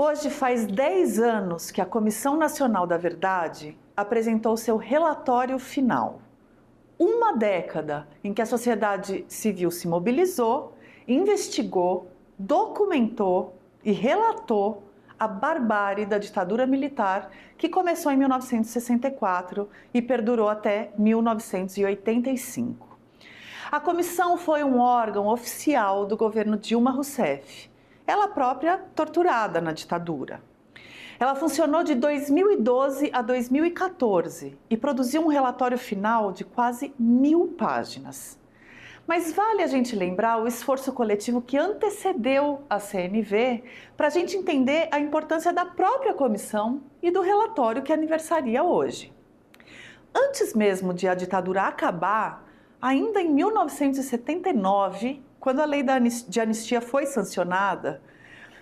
Hoje faz 10 anos que a Comissão Nacional da Verdade apresentou seu relatório final. Uma década em que a sociedade civil se mobilizou, investigou, documentou e relatou a barbárie da ditadura militar que começou em 1964 e perdurou até 1985. A comissão foi um órgão oficial do governo Dilma Rousseff, ela própria torturada na ditadura. Ela funcionou de 2012 a 2014 e produziu um relatório final de quase 1000 páginas. Mas vale a gente lembrar o esforço coletivo que antecedeu a CNV para a gente entender a importância da própria comissão e do relatório que aniversaria hoje. Antes mesmo de a ditadura acabar, ainda em 1979, quando a lei de anistia foi sancionada,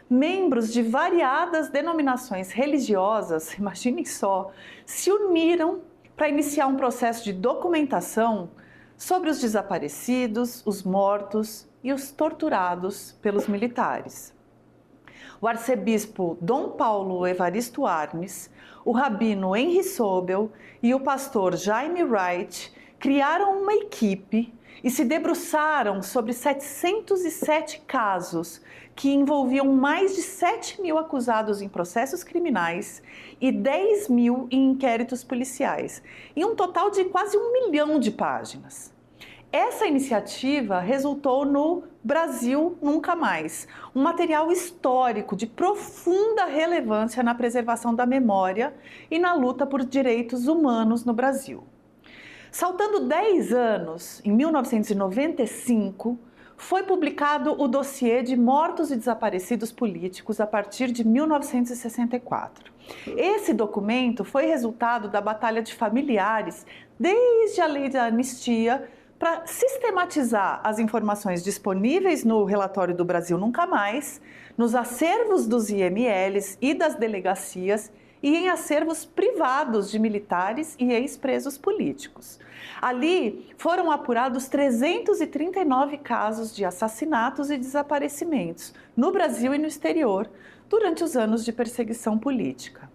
membros de variadas denominações religiosas, imaginem só, se uniram para iniciar um processo de documentação sobre os desaparecidos, os mortos e os torturados pelos militares. O arcebispo Dom Paulo Evaristo Arnes, o rabino Henry Sobel e o pastor Jaime Wright criaram uma equipe e se debruçaram sobre 707 casos que envolviam mais de 7.000 acusados em processos criminais e 10.000 em inquéritos policiais, em um total de quase 1 milhão de páginas. Essa iniciativa resultou no Brasil Nunca Mais, um material histórico de profunda relevância na preservação da memória e na luta por direitos humanos no Brasil. Saltando 10 anos, em 1995, foi publicado o dossiê de mortos e desaparecidos políticos a partir de 1964. Esse documento foi resultado da batalha de familiares desde a lei da anistia para sistematizar as informações disponíveis no relatório do Brasil Nunca Mais, nos acervos dos IMLs e das delegacias e em acervos privados de militares e ex-presos políticos. Ali foram apurados 339 casos de assassinatos e desaparecimentos no Brasil e no exterior durante os anos de perseguição política.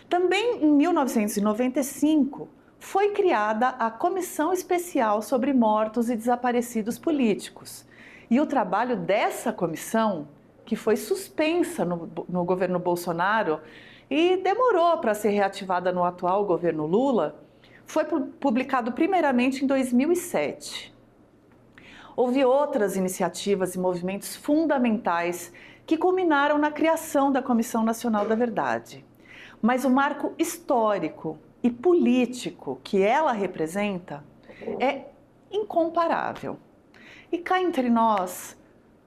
Também em 1995 foi criada a Comissão Especial sobre Mortos e Desaparecidos Políticos. E o trabalho dessa comissão, que foi suspensa no governo Bolsonaro, e demorou para ser reativada no atual governo Lula, foi publicado primeiramente em 2007. Houve outras iniciativas e movimentos fundamentais que culminaram na criação da Comissão Nacional da Verdade. Mas o marco histórico e político que ela representa é incomparável. E cá entre nós,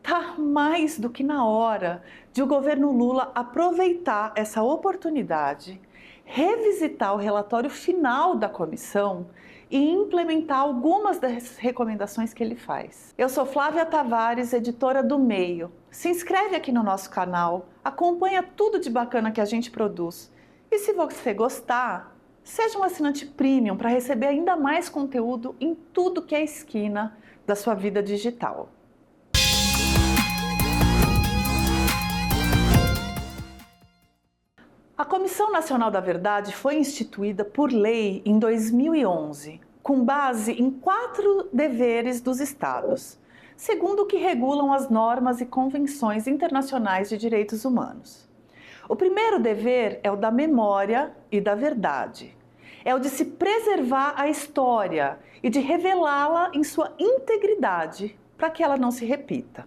está mais do que na hora de o governo Lula aproveitar essa oportunidade, revisitar o relatório final da comissão e implementar algumas das recomendações que ele faz. Eu sou Flávia Tavares, editora do Meio. Se inscreve aqui no nosso canal, acompanha tudo de bacana que a gente produz. E se você gostar, seja um assinante premium para receber ainda mais conteúdo em tudo que é esquina da sua vida digital. A Comissão Nacional da Verdade foi instituída por lei em 2011, com base em 4 deveres dos Estados, segundo o que regulam as normas e convenções internacionais de direitos humanos. O primeiro dever é o da memória e da verdade. É o de se preservar a história e de revelá-la em sua integridade para que ela não se repita.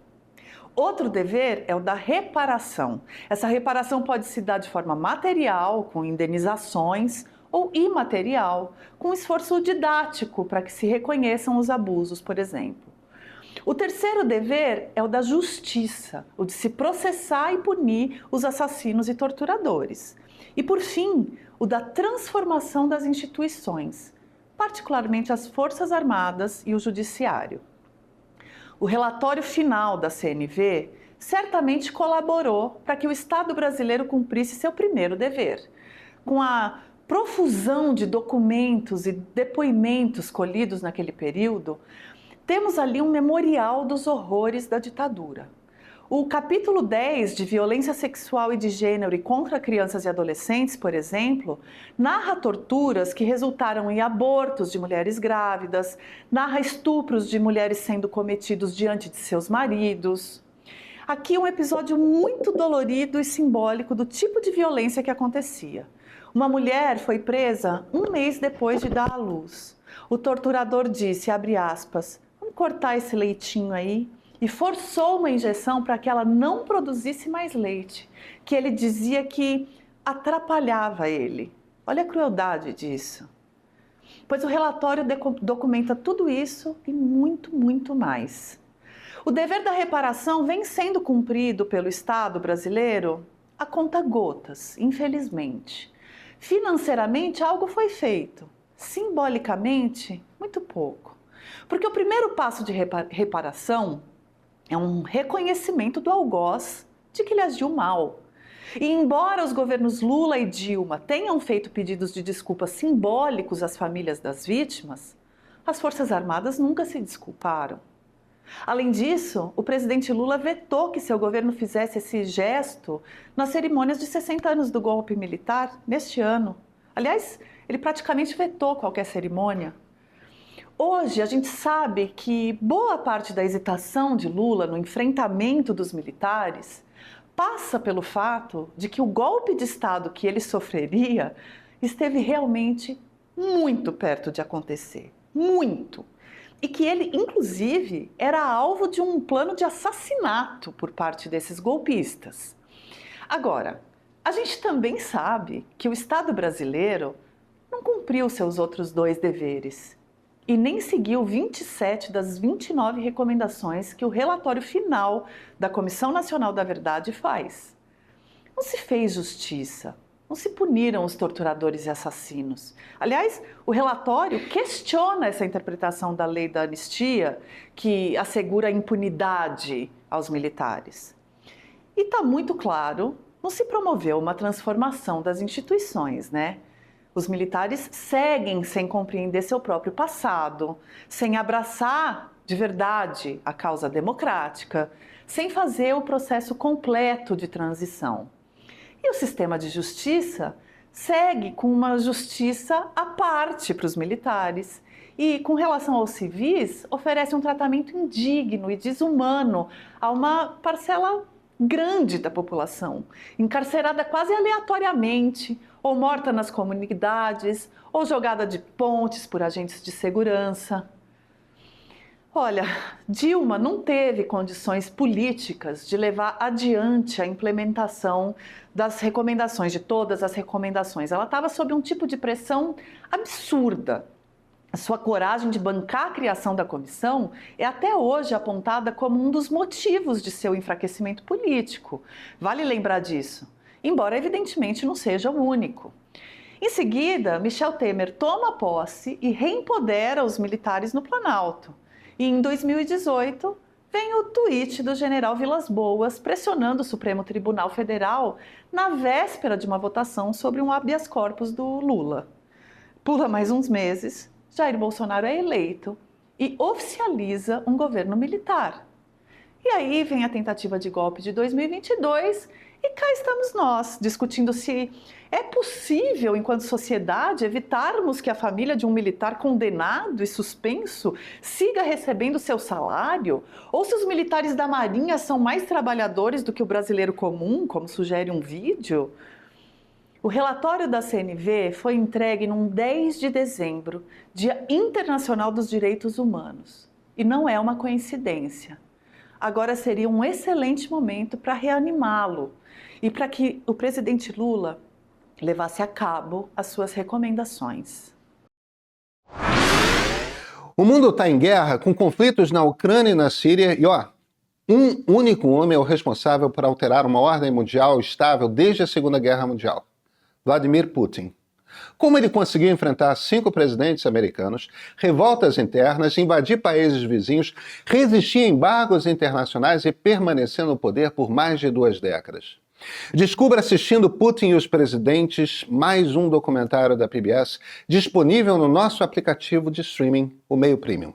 Outro dever é o da reparação. Essa reparação pode se dar de forma material, com indenizações, ou imaterial, com esforço didático para que se reconheçam os abusos, por exemplo. O terceiro dever é o da justiça, o de se processar e punir os assassinos e torturadores. E, por fim, o da transformação das instituições, particularmente as Forças Armadas e o Judiciário. O relatório final da CNV certamente colaborou para que o Estado brasileiro cumprisse seu primeiro dever. Com a profusão de documentos e depoimentos colhidos naquele período, temos ali um memorial dos horrores da ditadura. O capítulo 10 de violência sexual e de gênero e contra crianças e adolescentes, por exemplo, narra torturas que resultaram em abortos de mulheres grávidas, narra estupros de mulheres sendo cometidos diante de seus maridos. Aqui um episódio muito dolorido e simbólico do tipo de violência que acontecia. Uma mulher foi presa um mês depois de dar à luz. O torturador disse, abre aspas, vamos cortar esse leitinho aí, e forçou uma injeção para que ela não produzisse mais leite, que ele dizia que atrapalhava ele. Olha a crueldade disso. Pois o relatório documenta tudo isso e muito, muito mais. O dever da reparação vem sendo cumprido pelo Estado brasileiro a conta-gotas, infelizmente. Financeiramente, algo foi feito. Simbolicamente, muito pouco. Porque o primeiro passo de reparação é um reconhecimento do algoz de que ele agiu mal. E embora os governos Lula e Dilma tenham feito pedidos de desculpas simbólicos às famílias das vítimas, as Forças Armadas nunca se desculparam. Além disso, o presidente Lula vetou que seu governo fizesse esse gesto nas cerimônias de 60 anos do golpe militar neste ano. Aliás, ele praticamente vetou qualquer cerimônia. Hoje, a gente sabe que boa parte da hesitação de Lula no enfrentamento dos militares passa pelo fato de que o golpe de Estado que ele sofreria esteve realmente muito perto de acontecer. Muito! E que ele, inclusive, era alvo de um plano de assassinato por parte desses golpistas. Agora, a gente também sabe que o Estado brasileiro não cumpriu seus outros dois deveres e nem seguiu 27 das 29 recomendações que o relatório final da Comissão Nacional da Verdade faz. Não se fez justiça. Não se puniram os torturadores e assassinos. Aliás, o relatório questiona essa interpretação da lei da anistia que assegura a impunidade aos militares. E está muito claro, não se promoveu uma transformação das instituições, né? Os militares seguem sem compreender seu próprio passado, sem abraçar de verdade a causa democrática, sem fazer o processo completo de transição. E o sistema de justiça segue com uma justiça à parte para os militares e, com relação aos civis, oferece um tratamento indigno e desumano a uma parcela grande da população, encarcerada quase aleatoriamente, ou morta nas comunidades, ou jogada de pontes por agentes de segurança. Olha, Dilma não teve condições políticas de levar adiante a implementação das recomendações, de todas as recomendações. Ela estava sob um tipo de pressão absurda. A sua coragem de bancar a criação da comissão é até hoje apontada como um dos motivos de seu enfraquecimento político. Vale lembrar disso, embora evidentemente não seja o único. Em seguida, Michel Temer toma posse e reempodera os militares no Planalto. E em 2018, vem o tweet do general Vilas Boas pressionando o Supremo Tribunal Federal na véspera de uma votação sobre um habeas corpus do Lula. Pula mais uns meses, Jair Bolsonaro é eleito e oficializa um governo militar. E aí vem a tentativa de golpe de 2022 e cá estamos nós, discutindo se é possível, enquanto sociedade, evitarmos que a família de um militar condenado e suspenso siga recebendo seu salário, ou se os militares da Marinha são mais trabalhadores do que o brasileiro comum, como sugere um vídeo. O relatório da CNV foi entregue num 10 de dezembro, Dia Internacional dos Direitos Humanos. E não é uma coincidência. Agora seria um excelente momento para reanimá-lo e para que o presidente Lula levasse a cabo as suas recomendações. O mundo está em guerra, com conflitos na Ucrânia e na Síria, e um único homem é o responsável por alterar uma ordem mundial estável desde a Segunda Guerra Mundial: Vladimir Putin. Como ele conseguiu enfrentar 5 presidentes americanos, revoltas internas, invadir países vizinhos, resistir a embargos internacionais e permanecer no poder por mais de 2 décadas? Descubra assistindo Putin e os Presidentes, mais um documentário da PBS, disponível no nosso aplicativo de streaming, o Meio Premium.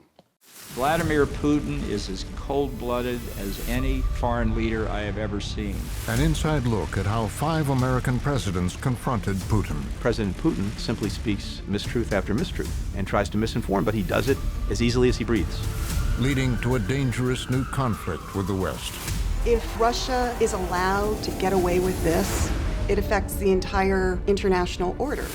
Vladimir Putin is as cold-blooded as any foreign leader I have ever seen. An inside look at how 5 American presidents confronted Putin. President Putin simply speaks mistruth after mistruth and tries to misinform, but he does it as easily as he breathes. Leading to a dangerous new conflict with the West. If Russia is allowed to get away with this, it affects the entire international order.